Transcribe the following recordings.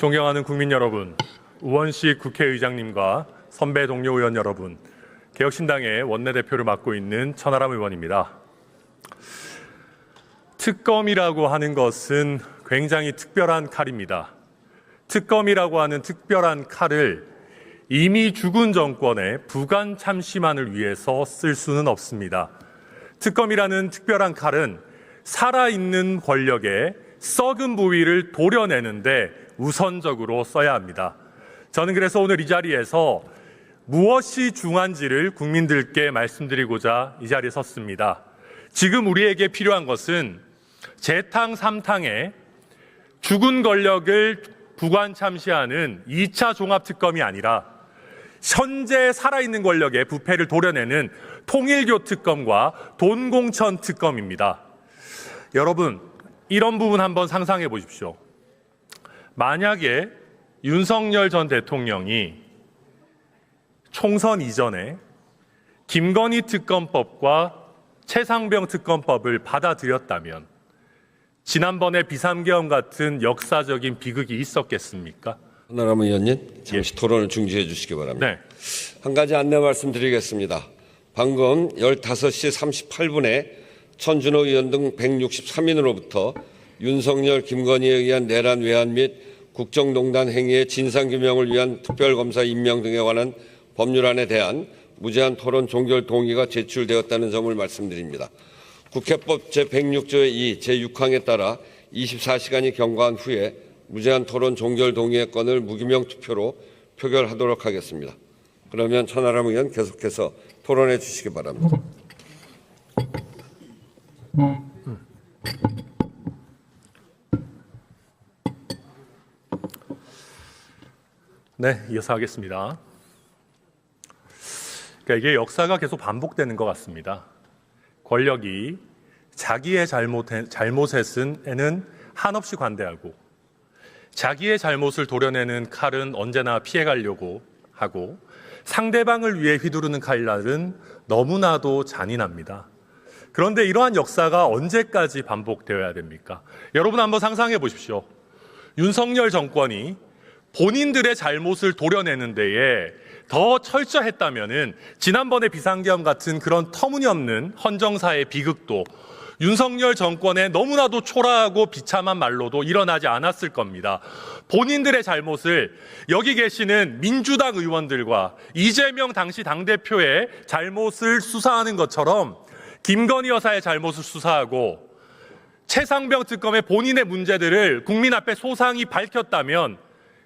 존경하는 국민 여러분, 우원식 국회의장님과 선배 동료 의원 여러분, 개혁신당의 원내대표를 맡고 있는 천하람 의원입니다. 특검이라고 하는 것은 굉장히 특별한 칼입니다. 특검이라고 하는 특별한 칼을 이미 죽은 정권의 부관 참시만을 위해서 쓸 수는 없습니다. 특검이라는 특별한 칼은 살아있는 권력의 썩은 부위를 도려내는데 우선적으로 써야 합니다. 저는 그래서 오늘 이 자리에서 무엇이 중요한지를 국민들께 말씀드리고자 이 자리에 섰습니다. 지금 우리에게 필요한 것은 재탕 3탕의 죽은 권력을 부관 참시하는 2차 종합특검이 아니라 현재 살아있는 권력의 부패를 도려내는 통일교 특검과 돈공천 특검입니다. 여러분, 이런 부분 한번 상상해 보십시오. 만약에 윤석열 전 대통령이 총선 이전에 김건희 특검법과 최상병 특검법을 받아들였다면 지난번에 비상계엄 같은 역사적인 비극이 있었겠습니까? 천하람 의원님, 잠시 토론을 중지해 주시기 바랍니다. 네. 한 가지 안내 말씀드리겠습니다. 방금 15시 38분에 천준호 의원 등 163인으로부터 윤석열, 김건희에 의한 내란 외환 및 국정농단 행위의 진상규명을 위한 특별검사 임명 등에 관한 법률안에 대한 무제한 토론 종결 동의가 제출되었다는 점을 말씀드립니다. 국회법 제106조의 2, 제6항에 따라 24시간이 경과한 후에 무제한 토론 종결 동의의 건을 무기명 투표로 표결하도록 하겠습니다. 그러면 천하람 의원 계속해서 토론해 주시기 바랍니다. 네, 이어서 하겠습니다. 그러니까 이게 역사가 계속 반복되는 것 같습니다. 권력이 자기의 잘못에는 한없이 관대하고 자기의 잘못을 도려내는 칼은 언제나 피해가려고 하고 상대방을 위해 휘두르는 칼날은 너무나도 잔인합니다. 그런데 이러한 역사가 언제까지 반복되어야 됩니까? 여러분 한번 상상해 보십시오. 윤석열 정권이 본인들의 잘못을 도려내는 데에 더 철저했다면은 지난번에 비상계엄 같은 그런 터무니없는 헌정사의 비극도 윤석열 정권의 너무나도 초라하고 비참한 말로도 일어나지 않았을 겁니다. 본인들의 잘못을 여기 계시는 민주당 의원들과 이재명 당시 당대표의 잘못을 수사하는 것처럼 김건희 여사의 잘못을 수사하고 최상병 특검의 본인의 문제들을 국민 앞에 소상히 밝혔다면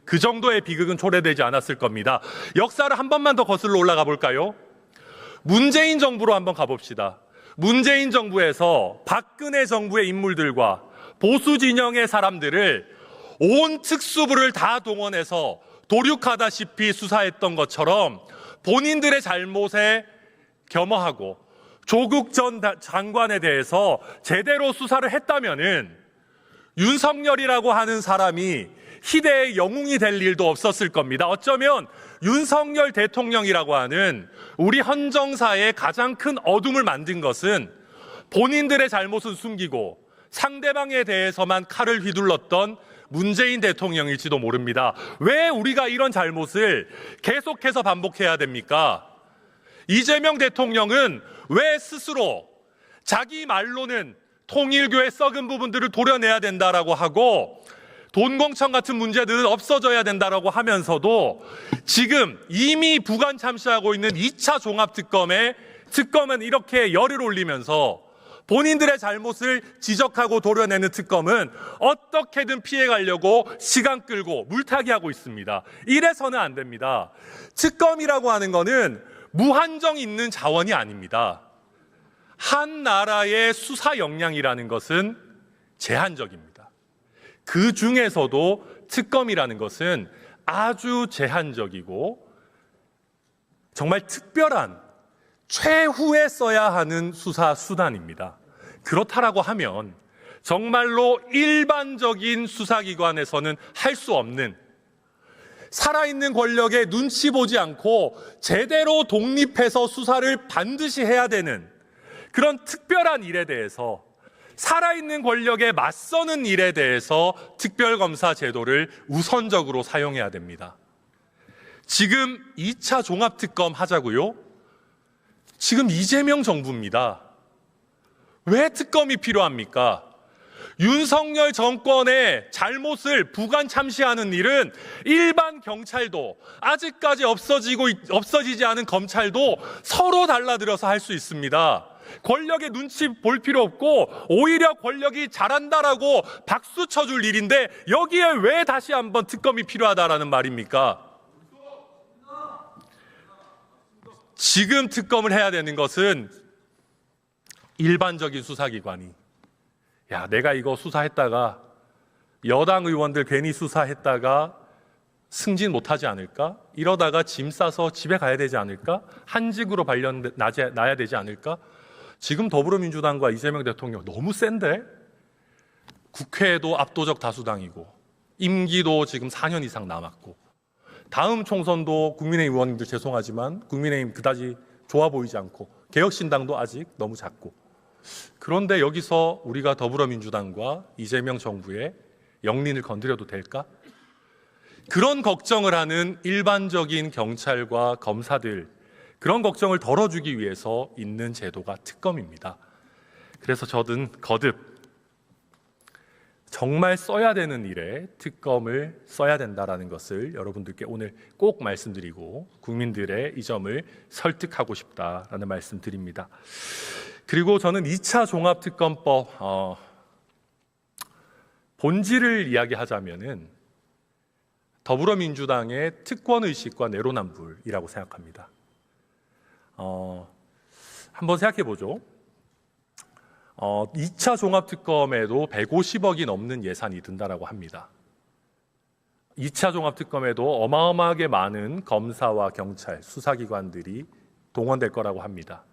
그 정도의 비극은 초래되지 않았을 겁니다. 역사를 한 번만 더 거슬러 올라가 볼까요? 문재인 정부로 한번 가봅시다. 문재인 정부에서 박근혜 정부의 인물들과 보수 진영의 사람들을 온 특수부를 다 동원해서 도륙하다시피 수사했던 것처럼 본인들의 잘못에 겸허하고 조국 전 장관에 대해서 제대로 수사를 했다면은 윤석열이라고 하는 사람이 희대의 영웅이 될 일도 없었을 겁니다. 어쩌면 윤석열 대통령이라고 하는 우리 헌정사의 가장 큰 어둠을 만든 것은 본인들의 잘못은 숨기고 상대방에 대해서만 칼을 휘둘렀던 문재인 대통령일지도 모릅니다. 왜 우리가 이런 잘못을 계속해서 반복해야 됩니까? 이재명 대통령은 왜 스스로 자기 말로는 통일교의 썩은 부분들을 도려내야 된다라고 하고 돈공천 같은 문제들은 없어져야 된다라고 하면서도 지금 이미 부관 참시하고 있는 2차 종합특검은 이렇게 열을 올리면서 본인들의 잘못을 지적하고 도려내는 특검은 어떻게든 피해가려고 시간 끌고 물타기 하고 있습니다. 이래서는 안 됩니다. 특검이라고 하는 거는 무한정 있는 자원이 아닙니다. 한 나라의 수사 역량이라는 것은 제한적입니다. 그 중에서도 특검이라는 것은 아주 제한적이고 정말 특별한 최후에 써야 하는 수사 수단입니다. 그렇다라고 하면 정말로 일반적인 수사기관에서는 할 수 없는 살아있는 권력에 눈치 보지 않고 제대로 독립해서 수사를 반드시 해야 되는 그런 특별한 일에 대해서 살아있는 권력에 맞서는 일에 대해서 특별검사 제도를 우선적으로 사용해야 됩니다. 지금 2차 종합특검 하자고요? 지금 이재명 정부입니다. 왜 특검이 필요합니까? 윤석열 정권의 잘못을 부관 참시하는 일은 일반 경찰도, 아직까지 없어지지 않은 검찰도 서로 달라들어서 할 수 있습니다. 권력의 눈치 볼 필요 없고 오히려 권력이 잘한다라고 박수 쳐줄 일인데 여기에 왜 다시 한번 특검이 필요하다라는 말입니까? 지금 특검을 해야 되는 것은 일반적인 수사기관이 내가 이거 수사했다가 여당 의원들 괜히 수사했다가 승진 못하지 않을까? 이러다가 짐 싸서 집에 가야 되지 않을까? 한직으로 나야 되지 않을까? 지금 더불어민주당과 이재명 대통령 너무 센데? 국회에도 압도적 다수당이고 임기도 지금 4년 이상 남았고 다음 총선도 국민의힘 의원님들 죄송하지만 국민의힘 그다지 좋아 보이지 않고 개혁신당도 아직 너무 작고 그런데 여기서 우리가 더불어민주당과 이재명 정부의 영린을 건드려도 될까? 그런 걱정을 하는 일반적인 경찰과 검사들, 그런 걱정을 덜어주기 위해서 있는 제도가 특검입니다. 그래서 저는 거듭 정말 써야 되는 일에 특검을 써야 된다는 것을 여러분들께 오늘 꼭 말씀드리고 국민들의 이 점을 설득하고 싶다라는 말씀 드립니다. 그리고 저는 2차 종합특검법 본질을 이야기하자면은 더불어민주당의 특권의식과 내로남불이라고 생각합니다. 한번 생각해 보죠. 2차 종합특검에도 150억이 넘는 예산이 든다라고 합니다. 2차 종합특검에도 어마어마하게 많은 검사와 경찰, 수사기관들이 동원될 거라고 합니다.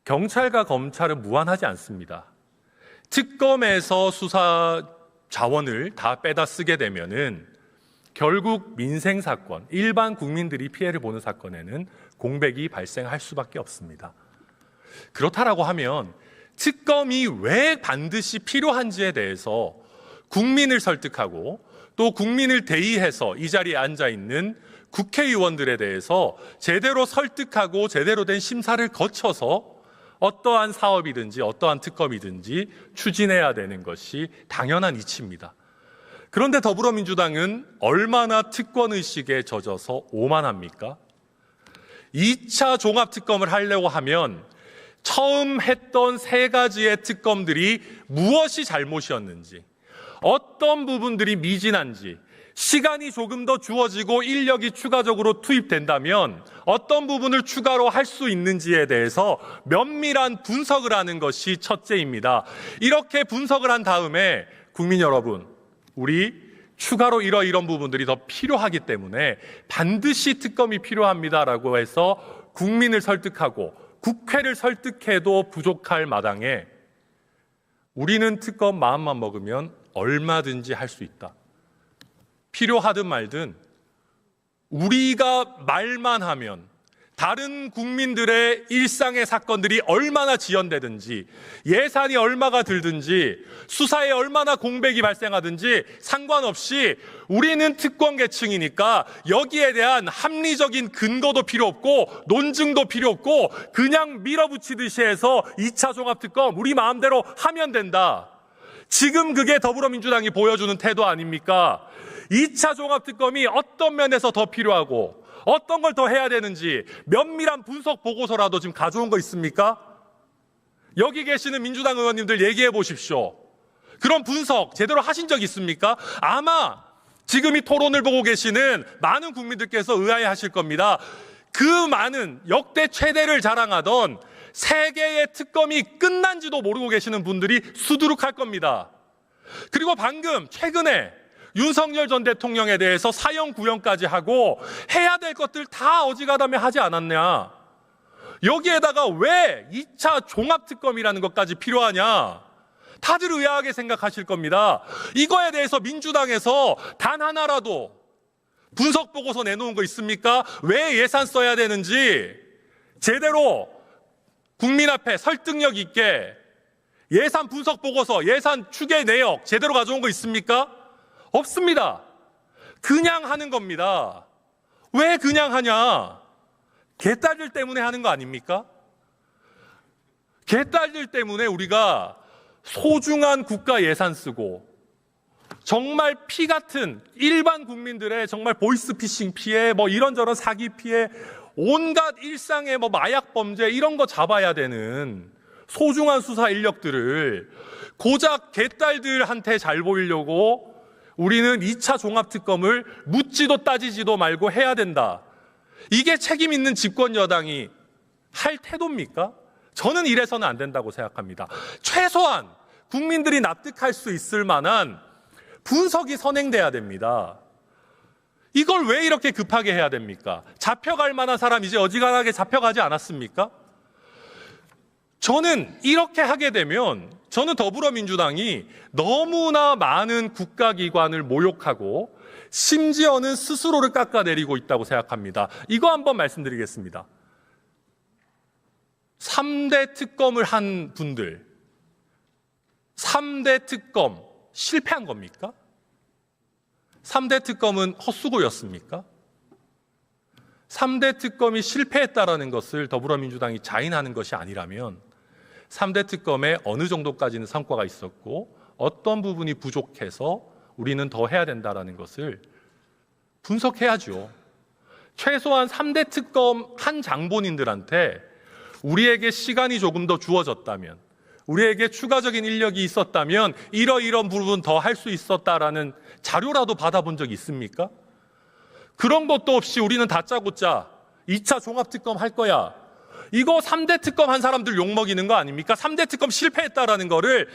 경찰과 검찰은 무한하지 않습니다. 특검에서 수사 자원을 다 빼다 쓰게 되면은 결국 민생 사건, 일반 국민들이 피해를 보는 사건에는 공백이 발생할 수밖에 없습니다. 그렇다라고 하면 특검이 왜 반드시 필요한지에 대해서 국민을 설득하고 또 국민을 대의해서 이 자리에 앉아 있는 국회의원들에 대해서 제대로 설득하고 제대로 된 심사를 거쳐서 어떠한 사업이든지 어떠한 특검이든지 추진해야 되는 것이 당연한 이치입니다. 그런데 더불어민주당은 얼마나 특권의식에 젖어서 오만합니까? 2차 종합특검을 하려고 하면 처음 했던 3가지의 특검들이 무엇이 잘못이었는지, 어떤 부분들이 미진한지, 시간이 조금 더 주어지고 인력이 추가적으로 투입된다면 어떤 부분을 추가로 할 수 있는지에 대해서 면밀한 분석을 하는 것이 첫째입니다. 이렇게 분석을 한 다음에 국민 여러분, 우리 추가로 이런 부분들이 더 필요하기 때문에 반드시 특검이 필요합니다라고 해서 국민을 설득하고 국회를 설득해도 부족할 마당에 우리는 특검 마음만 먹으면 얼마든지 할 수 있다. 필요하든 말든 우리가 말만 하면 다른 국민들의 일상의 사건들이 얼마나 지연되든지 예산이 얼마가 들든지 수사에 얼마나 공백이 발생하든지 상관없이 우리는 특권 계층이니까 여기에 대한 합리적인 근거도 필요 없고 논증도 필요 없고 그냥 밀어붙이듯이 해서 2차 종합특검 우리 마음대로 하면 된다. 지금 그게 더불어민주당이 보여주는 태도 아닙니까? 2차 종합특검이 어떤 면에서 더 필요하고 어떤 걸 더 해야 되는지 면밀한 분석 보고서라도 지금 가져온 거 있습니까? 여기 계시는 민주당 의원님들 얘기해 보십시오. 그런 분석 제대로 하신 적 있습니까? 아마 지금 이 토론을 보고 계시는 많은 국민들께서 의아해하실 겁니다. 그 많은 역대 최대를 자랑하던 3개의 특검이 끝난지도 모르고 계시는 분들이 수두룩할 겁니다. 그리고 방금 최근에 윤석열 전 대통령에 대해서 사형 구형까지 하고 해야 될 것들 다 어지간하면 하지 않았냐. 여기에다가 왜 2차 종합특검이라는 것까지 필요하냐. 다들 의아하게 생각하실 겁니다. 이거에 대해서 민주당에서 단 하나라도 분석 보고서 내놓은 거 있습니까? 왜 예산 써야 되는지 제대로 국민 앞에 설득력 있게 예산 분석 보고서, 예산 추계 내역 제대로 가져온 거 있습니까? 없습니다. 그냥 하는 겁니다. 왜 그냥 하냐? 개딸들 때문에 하는 거 아닙니까? 개딸들 때문에 우리가 소중한 국가 예산 쓰고 정말 피 같은 일반 국민들의 정말 보이스피싱 피해, 뭐 이런저런 사기 피해, 온갖 일상의 뭐 마약 범죄 이런 거 잡아야 되는 소중한 수사 인력들을 고작 개딸들한테 잘 보이려고 우리는 2차 종합특검을 묻지도 따지지도 말고 해야 된다. 이게 책임 있는 집권 여당이 할 태도입니까? 저는 이래서는 안 된다고 생각합니다. 최소한 국민들이 납득할 수 있을 만한 분석이 선행돼야 됩니다. 이걸 왜 이렇게 급하게 해야 됩니까? 잡혀갈 만한 사람 이제 어지간하게 잡혀가지 않았습니까? 저는 이렇게 하게 되면 저는 더불어민주당이 너무나 많은 국가기관을 모욕하고 심지어는 스스로를 깎아내리고 있다고 생각합니다. 이거 한번 말씀드리겠습니다. 3대 특검을 한 분들, 3대 특검 실패한 겁니까? 3대 특검은 헛수고였습니까? 3대 특검이 실패했다라는 것을 더불어민주당이 자인하는 것이 아니라면 3대 특검에 어느 정도까지는 성과가 있었고 어떤 부분이 부족해서 우리는 더 해야 된다라는 것을 분석해야죠. 최소한 3대 특검 한 장본인들한테 우리에게 시간이 조금 더 주어졌다면, 우리에게 추가적인 인력이 있었다면 이런 부분 더 할 수 있었다라는 자료라도 받아본 적이 있습니까? 그런 것도 없이 우리는 다짜고짜 2차 종합특검 할 거야. 이거 3대 특검 한 사람들 욕먹이는 거 아닙니까? 3대 특검 실패했다라는 거를